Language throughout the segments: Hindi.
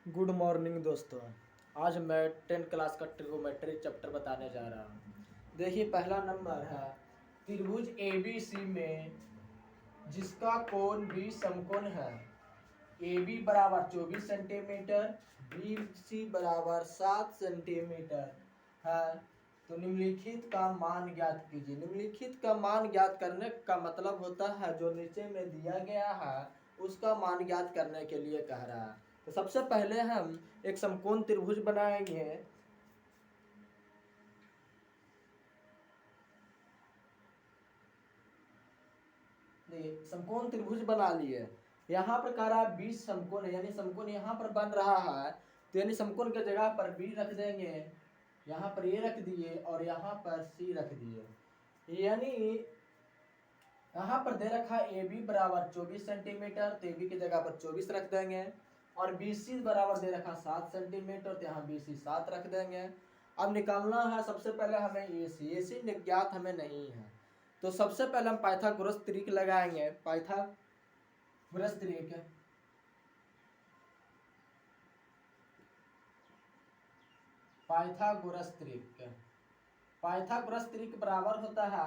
गुड मॉर्निंग दोस्तों। आज मैं 10th क्लास का ट्रिगोमेट्री चैप्टर बताने जा रहा हूँ। देखिए, पहला नंबर है त्रिभुज ABC में जिसका कोण B समकोण है। AB बराबर 24 सेंटीमीटर, BC बराबर 7 सेंटीमीटर है। तो निम्नलिखित का मान ज्ञात कीजिए। निम्नलिखित का मान ज्ञात करने का मतलब होता है जो नीचे में दिया गया है उसका मान ज्ञात करने के लिए कह रहा है। तो सबसे पहले हम एक समकोण त्रिभुज बनाएंगे। समकोण त्रिभुज बना लिए। यहाँ पर कह रहा है 20 समकोण है, यानी समकोण यहाँ पर बन रहा है। तो यानी समकोण की जगह पर B रख देंगे, यहाँ पर A रख दिए और यहाँ पर C रख दिए। यानी यहाँ पर दे रखा AB बराबर 24 सेंटीमीटर, तो AB की जगह पर 24 रख देंगे। और BC बराबर दे रखा 7 सेंटीमीटर, तो यहाँ BC 7 रख देंगे। अब निकालना है सबसे पहले हमें AC ज्ञात हमें नहीं है। तो सबसे पहले हम पाइथागोरस त्रिक लगाएंगे। पाइथागोरस त्रिक बराबर होता है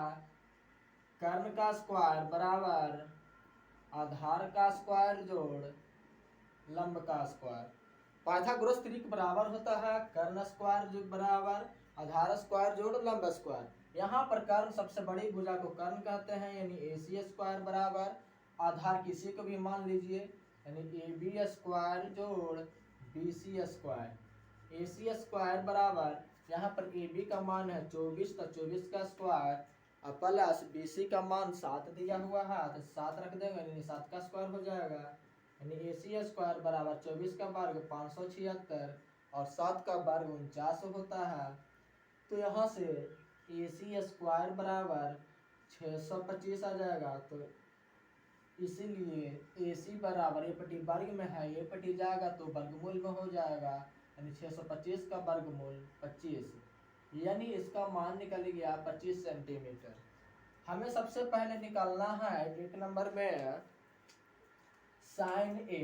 कर्ण का स्क्वायर बराबर आधार का स्क्वायर जोड़ लंब का स्क्वायर। पाइथागोरस त्रिक बराबर होता है कर्ण स्क्वायर जो बराबर आधार स्क्वायर जोड़ लंब स्क्वायर। यहाँ पर कर्ण सबसे बड़ी भुजा को कर्ण कहते हैं, यानी AC स्क्वायर बराबर आधार किसी को भी मान लीजिए, यानी AB स्क्वायर जोड़ BC स्क्वायर। AC स्क्वायर बराबर यहाँ पर AB का मान है 24, तो 24 का स्क्वायर और प्लस BC का मान 7 दिया हुआ है, तो 7 रख देंगे, यानी 7 का स्क्वायर हो जाएगा। यानी AC स्क्वायर बराबर 24 का वर्ग 576 और 7 का वर्ग 49 होता है। तो यहाँ से AC स्क्वायर बराबर 625 आ जाएगा। तो इसीलिए AC बराबर ए पट्टी वर्ग में है, ए पट्टी जाएगा तो वर्गमूल में हो जाएगा, यानी 625 का वर्गमूल 25, यानी इसका मान निकल गया 25 सेंटीमीटर। हमें सबसे पहले निकालना है एक नंबर में साइन A।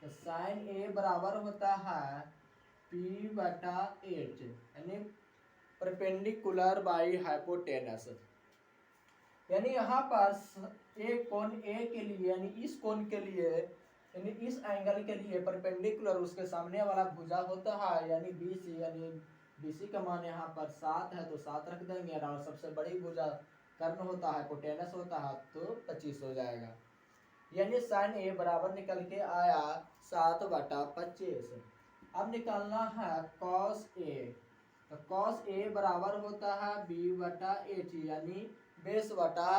तो साइन A बराबर होता है P/8, यानी परपेंडिकुलर बाई हाइपोटेनस। यानी यहाँ पर एक कोण A के लिए, यानी इस कोण के लिए, यानी इस एंगल के लिए परपेंडिकुलर उसके सामने वाला भुजा होता है, यानी BC। यानी BC का मान यहाँ पर 7 है, तो 7 रख देंगे। और सबसे बड़ी भुजा कर्ण होता है, हाइपोटेनस होता है, तो 25 हो जाएगा। यानी साइन A बराबर निकल के आया 7/25। अब निकालना है cos A। तो cos A बराबर होता है B/8, यानी बेस बटा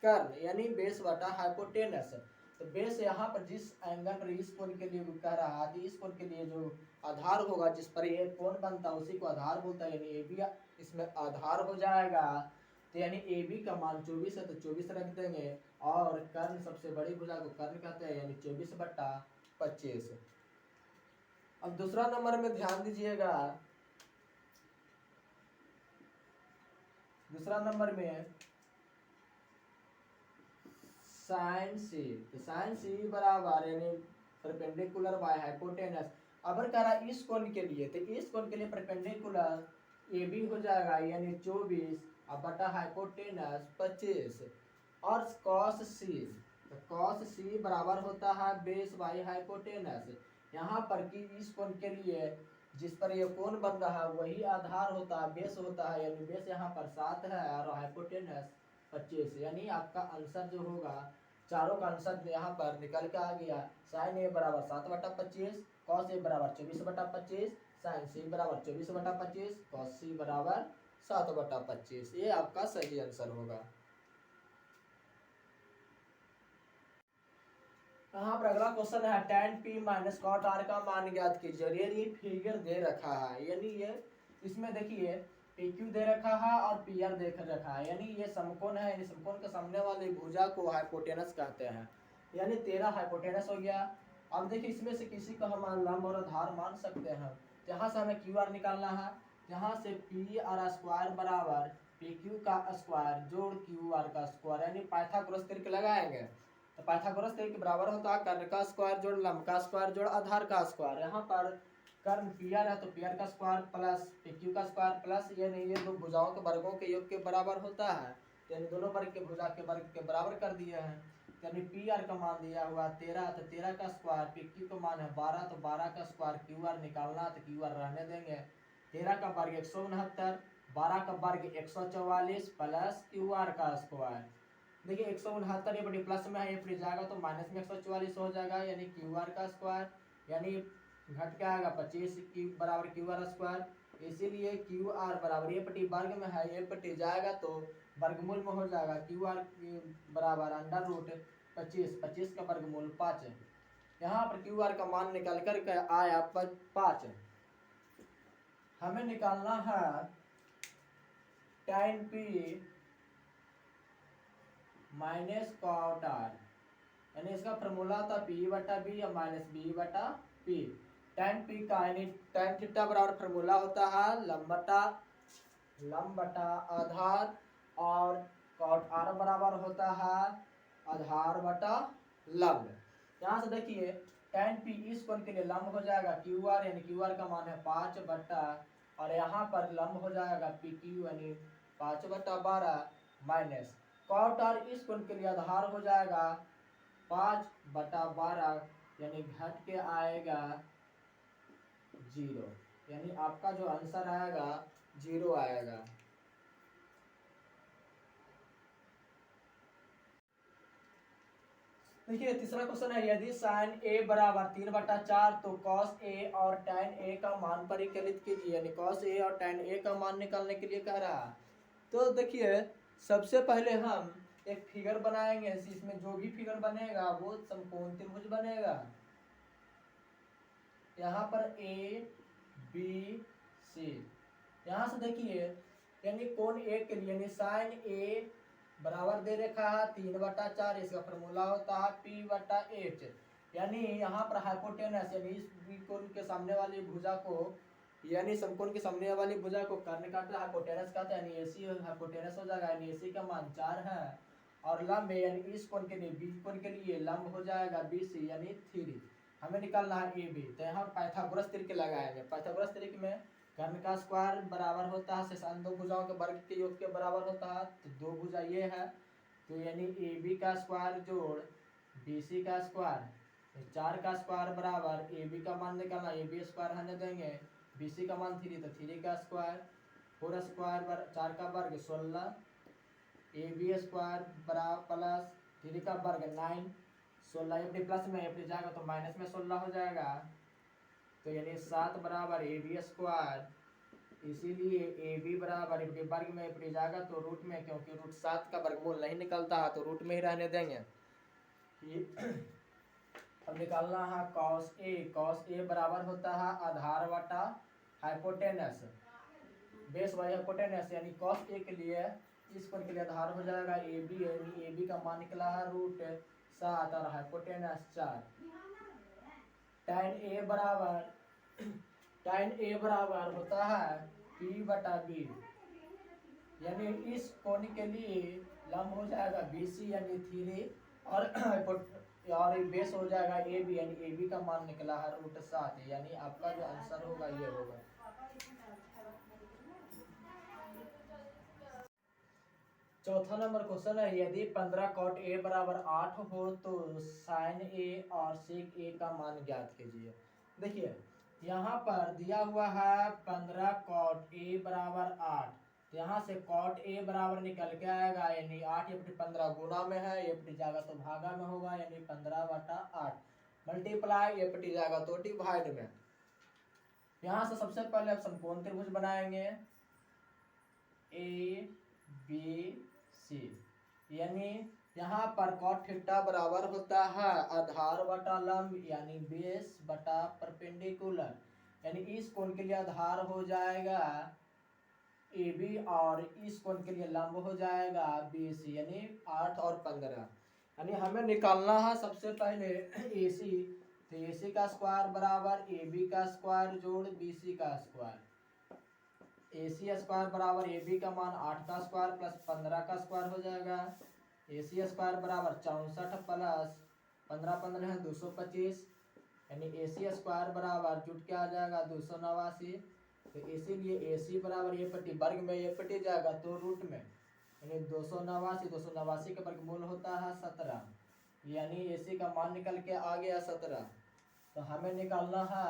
कर्ण, यानी बेस बटा हाइपोटेनस। तो बेस यहाँ पर जिस एंगल पर इस कोण के लिए कह रहा है, इस कोण के लिए जो आधार होगा जिस पर ये कोण बनता है उसी को आधार बोलता है, यानी AB इसमें आधार हो जाएगा। तो यानी AB का मान 24 है, तो 24 रख देंगे। और कर्ण सबसे बड़ी भुजा को कर्ण कहते हैं, यानी 24/25। अब दूसरा नंबर में ध्यान दीजिएगा। दूसरा नंबर में साइन C। तो साइन C बराबर यानी परपेंडिकुलर बाय हाइपोटेनस। अगर कह रहा इस कोण के लिए, तो इस कोण के लिए परपेंडिकुलर AB हो जाएगा, यानी 24 और बटा हाइपोटेनस 25। और cos C, तो cos C बराबर होता है बेस बाई हाइपोटेनस। यहाँ पर कि इस कोण के लिए जिस पर ये कोण बन रहा है वही आधार होता है, बेस होता है, यानी बेस यहाँ पर 7 है और हाइपोटेनस 25। यानी आपका आंसर जो होगा, चारों का आंसर यहाँ पर निकल के आ गया। साइन A बराबर 7/25, cos A बराबर 24/25, साइन C बराबर 24/25, cos C बराबर 7/25। ये आपका सही आंसर होगा। यहाँ पर अगला क्वेश्चन है tan P minus cot R का मान ज्ञात कीजिए। ये फिगर दे रखा है, यानी ये इसमें देखिए PQ दे रखा है और PR देख रखा है, यानी ये समकोण है, यानी समकोण के सामने वाली भुजा को हाइपोटेनस कहते हैं, यानी 13 हाइपोटेनस हो गया। अब देखिए इसमें से किसी को हम लंब और आधार मान सकते हैं। यहाँ से हमें QR निकालना है। यहाँ से PR स्क्वायर बराबर PQ का स्क्वायर जोड़ QR का स्क्वायर, यानी पाइथागोरस त्रिक लगाएंगे। तो पाइथागोरस थ्योरम के बराबर होता है कर्ण का स्क्वायर जोड़ लंब का स्क्वायर जोड़ आधार का स्क्वायर। यहाँ पर कर्ण पी आर है तो पी आर का स्क्वायर प्लस पी क्यू का स्क्वायर प्लस ये दो भुजाओं के वर्गों के योग के बराबर होता है, यानी दोनों वर्ग के भुजा के वर्ग के बराबर कर दिए हैं। यानी पी आर का मान दिया हुआ 13 तो 13 का स्क्वायर, पी क्यू का मान है 12 तो 12 का स्क्वायर, क्यू आर निकालना तो क्यू आर रहने देंगे। 13 का वर्ग 169, 12 का वर्ग 144 प्लस क्यू आर का स्क्वायर। देखिए 169 ये बड़ी प्लस में है, ये फिर जाएगा तो माइनस में 144 हो जाएगा, यानी क्यू आर का स्क्वायर, यानी घट के आएगा 25 क्यू बराबर क्यू आर स्क्वायर। इसीलिए क्यू आर बराबर ये पट्टी वर्ग में है, ये पट्टी जाएगा तो वर्गमूल में हो जाएगा, क्यू आर बराबर अंडर रूट 25, 25 का वर्गमूल 5। यहाँ पर क्यू आर का मान निकल कर के आया 5। हमें निकालना है tan p minus cot R, यानी इसका फॉर्मूला था p बटा b या माइनस b बटा p। tan p का यानी tan थीटा बराबर फॉर्मूला होता है लंब बटा आधार, और कॉट r बराबर होता है आधार बटा लंब। यहाँ से देखिए tan p इस कोण के लिए लंब हो जाएगा क्यू आर, यानी क्यू आर का मान है 5 बटा, और यहाँ पर लंब हो जाएगा पी क्यू यानी 5 बटा 12 माइनस कॉट आर इस कोण के लिए आधार हो जाएगा 5 बटा 12, यानी घट के आएगा 0, यानी आपका जो आंसर आएगा 0 आएगा। देखिए तीसरा क्वेश्चन है, यदि साइन ए बराबर 3/4 तो कॉस ए और tan ए का मान परिकलित कीजिए, यानी कॉस ए और tan ए का मान निकालने के लिए कह रहा है। तो देखिए सबसे पहले हम एक फिगर बनाएंगे, इसमें जो भी फिगर बनेगा वो समकोण त्रिभुज बनेगा। यहाँ पर ए बी सी, यहाँ से देखिए यानी कोण ए के लिए यानी साइन ए बराबर दे रखा है 3/4, इसका फॉर्मूला होता है p बटा एच, यानी यहाँ पर हाइपोटेनस यानी इस कोण के सामने वाली भुजा को, यानी समकोण के सामने वाली भुजा को कर्ण काटा हाइपोटेनस कहते हैं, यानी एसी हाइपोटेनस हो जाएगा, यानी एसी का मान 4 है, और लंब यानी इस कोण के लिए बी कोण के लिए लंब हो जाएगा BC यानी 3। हमें निकालना है AB, तो यहाँ पाइथागोरस तरीके लगाएंगे। पाइथागोरस तरीके में कर्ण का स्क्वायर बराबर होता है शेषांश दो भुजाओं के वर्ग के योग के बराबर होता है, तो दो भुजा ये है, तो यानी AB का स्क्वायर जोड़ BC का स्क्वायर, 4 का स्क्वायर बराबर AB का मान निकालना, AB स्क्वायर रहने देंगे, BC का मान 3 तो 3 का स्क्वायर, 4 स्क्वायर 4 का वर्ग 16, AB स्क्वायर बराबर प्लस 3 का वर्ग 9, 16 एफ प्लस में एफ जाएगा तो माइनस में 16 हो जाएगा, तो यानी 7 बराबर AB स्क्वायर, इसीलिए AB बराबर एफ वर्ग में एफ जाएगा तो रूट में, क्योंकि रूट 7 का वर्गमूल नहीं निकलता है तो रूट में ही रहने देंगे। अब निकालना है कॉस ए बराबर होता है आधार बटा हाइपोटेनस, बेस बाई हाइपोटेनस, यानी कॉस ए के लिए इस कोण के लिए आधार हो जाएगा AB, यानी AB का मान निकला है रूट 7 और हाइपोटेनस 4। tan A बराबर होता है P बटा B, यानी इस कोण के लिए लंब हो जाएगा BC यानी 3, और बेस हो जाएगा AB, यानी AB का मान निकला है रूट 7, यानी आपका जो आंसर होगा ये होगा। चौथा नंबर क्वेश्चन है, यदि 15 cot A बराबर 8 हो तो sin A और sec A का मान ज्ञात कीजिए। देखिए यहाँ पर दिया हुआ है 15 cot A बराबर 8, तो यहाँ से cot A बराबर निकल के आएगा, यानी 8 ये 15 गुना में है, ये पटी जाएगा तो भागा में होगा, यानी 15/8 मल्टीप्लाई ये पटी जाएगा तो डिवाइड में। यहाँ से सबसे पहले आप समकोण त्रिभुज बनाएंगे ABC, यानी यहाँ पर cot थीटा बराबर होता है आधार बटा लंब, यानी बेस बटा परपेंडिकुलर, यानी इस कोण के लिए आधार हो जाएगा AB और इस कोण के लिए लंब हो जाएगा BC, यानी 8 और 15, यानी हमें निकालना है सबसे पहले AC, तो AC का स्क्वायर बराबर AB का स्क्वायर जोड़ BC का स्क्वायर, AC स्क्वायर बराबर AB का मान 8 का स्क्वायर प्लस 15 का स्क्वायर हो जाएगा, AC स्क्वायर बराबर 64 प्लस 15 15 है 225, यानी AC स्क्वायर बराबर जुट क्या आ जाएगा 289। तो इसीलिए AC बराबर ये पट्टी वर्ग में ये पट्टी जाएगा तो रूट में, यानी 289 का वर्गमूल होता है 17, यानी AC का मान निकल के आ गया 17। तो हमें निकालना है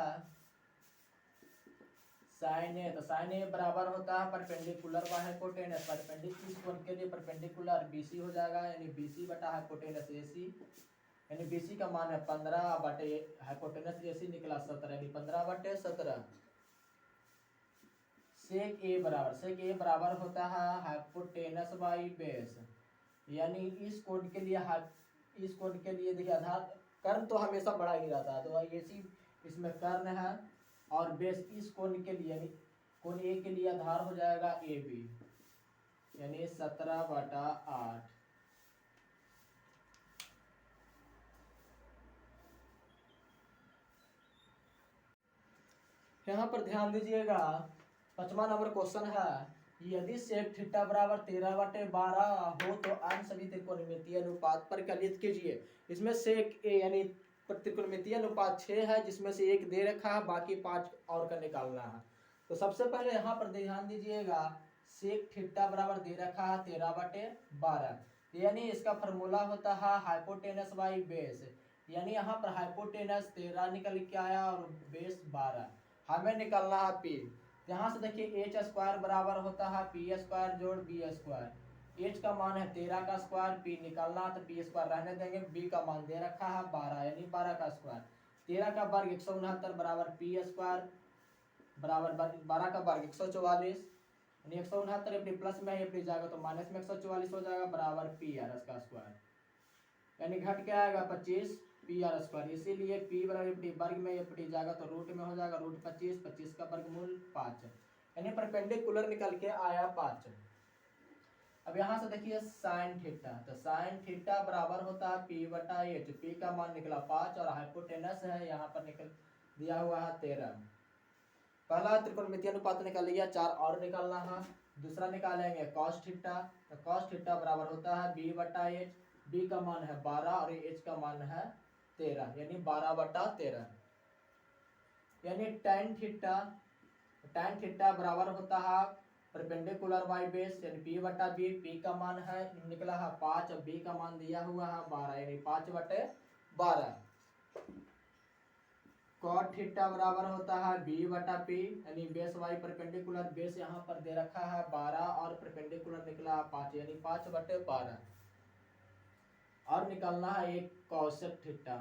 साइन ए। तो साइन ए बराबर होता है परपेंडिकुलर बाय हाइपोटेनस, परपेंडिकुलर इस कोण के लिए परपेंडिकुलर BC हो जाएगा, यानी BC बटा हाइपोटेनस AC, यानी BC का मान है 15 बटे हाइपोटेनस AC निकला 17, यानी 15 बटे 17। सेक ए बराबर होता है हाइपोटेनस बाई बेस, यानी इस कोण के लिए देखिए आधार कर्ण तो हमेशा बड़ा ही रहता है, तो AC इसमें कर्ण है और बेस इस कोण के लिए यानी कोण ए के लिए आधार हो जाएगा AB, यानी 17/8। यहाँ पर ध्यान दीजिएगा 5वां नंबर क्वेश्चन है, यदि सेक थीटा बराबर 13/12 हो तो अन्य सभी त्रिकोणमितीय अनुपात पर कलित कीजिए। इसमें सेक ए यानी त्रिकोणमितीय अनुपात 6 है, जिसमें से एक दे रखा है, बाकी 5 और का निकालना है। तो सबसे पहले यहाँ पर ध्यान दीजिएगा सेक थीटा बराबर दे रखा है 13/12, यानी इसका फॉर्मूला होता है हाइपोटेनस बाई बेस, यानी यहाँ पर हाइपोटेनस 13 निकल के आया और बेस 12। हमें निकालना है पी। यहाँ से देखिए एच स्क्वायर बराबर होता है पी स्क्वायर जोड़ बी स्क्वायर। एच का मान है 13 का स्क्वायर, पी निकालना तो पी स्क्वायर रहने देंगे, बी का मान दे रखा है 12, यानी 12 का स्क्वायर। 13 का वर्ग 169 बराबर पी स्क्वायर बराबर 12 का वर्ग 144, यानी 169 अपनी प्लस में अपनी जाएगा तो माइनस में 144 हो जाएगा बराबर पी आर का स्क्वायर, यानी घट के आएगा 25 पी आर स्क्वायर। इसीलिए पी बराबर वर्ग में ये पटी जाएगा तो रूट में हो जाएगा रूट 25, 25 का वर्गमूल 5, यानी परपेंडिकुलर निकल के आया 5। अब यहाँ से देखिए साइन थीटा, तो साइन थीटा बराबर होता है पी बटा एच, पी का मान निकला 5 और हाइपोटेनस है यहाँ पर निकल दिया हुआ है 13। पहला त्रिकोणमितीय अनुपात निकाल लिया, 4 और निकालना है। दूसरा निकालेंगे कॉस थीटा, तो कॉस थीटा बराबर होता है बी बटा एच, बी का मान है 12 और एच का मान है 13, यानी 12/13। यानी tan थीटा बराबर होता है परपेंडिकुलर बाई बेस, यानी p बटा बी, पी का मान है निकला है 5 और बी का मान दिया हुआ है 12, यानी 5/12। cot थीटा बराबर होता है b बटा p, यानी बेस वाई परपेंडिकुलर, बेस यहाँ पर दे रखा है 12 और परपेंडिकुलर निकला है 5, यानी 5/12। और निकालना है एक कॉसेक थीटा।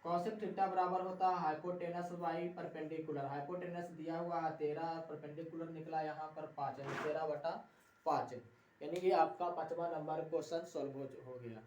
कॉसेक थीटा बराबर होता है हाइपोटेनस बाई परपेंडिकुलर, हाइपोटेनस दिया हुआ है 13, परपेंडिकुलर निकला यहाँ पर 5, यानी 13/5, यानी ये आपका 5वां नंबर क्वेश्चन सॉल्व हो गया।